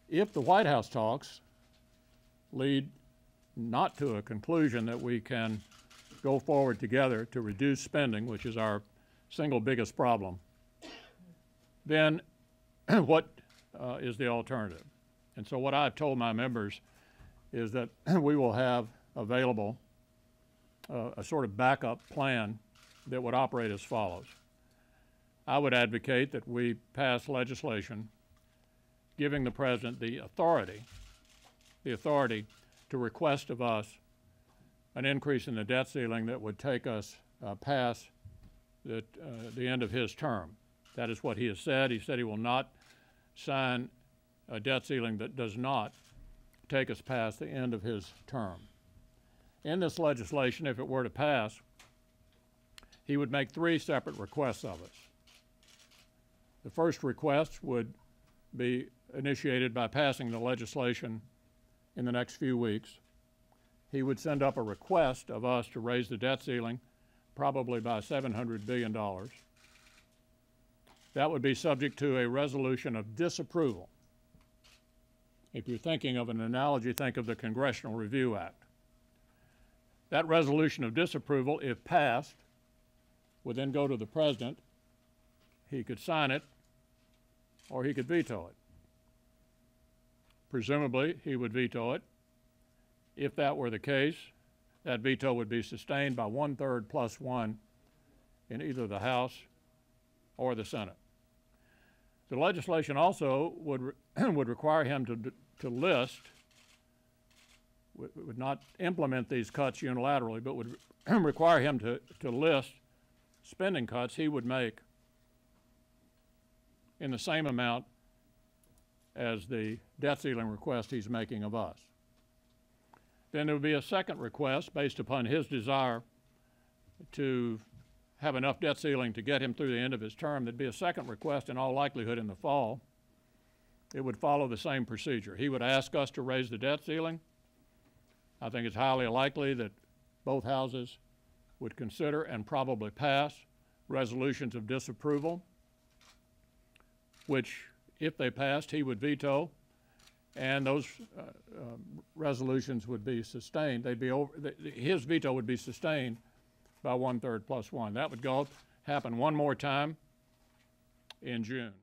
If the White House talks lead not to a conclusion that we can go forward together to reduce spending, which is our single biggest problem, then what is the alternative? And so what I've told my members is that we will have available a sort of backup plan that would operate as follows. I would advocate that we pass legislation giving the President the authority to request of us an increase in the debt ceiling that would take us past the end of his term. That is what he has said. He said he will not sign a debt ceiling that does not take us past the end of his term. In this legislation, if it were to pass, he would make 3 separate requests of us. The first request would be initiated by passing the legislation in the next few weeks. He would send up a request of us to raise the debt ceiling, probably by $700 billion. That would be subject to a resolution of disapproval. If you're thinking of an analogy, think of the Congressional Review Act. That resolution of disapproval, if passed, would then go to the President. He could sign it, or he could veto it. Presumably, he would veto it. If that were the case, that veto would be sustained by 1/3 plus 1 in either the House or the Senate. The legislation also would require him to list, would not implement these cuts unilaterally, but would require him to list spending cuts he would make in the same amount as the debt ceiling request he's making of us. Then there would be a second request based upon his desire to have enough debt ceiling to get him through the end of his term. There'd be a second request in all likelihood in the fall. It would follow the same procedure. He would ask us to raise the debt ceiling. I think it's highly likely that both houses would consider and probably pass resolutions of disapproval, which, if they passed, he would veto, and those resolutions would be sustained. His veto would be sustained by 1/3 plus 1. That would happen one more time in June.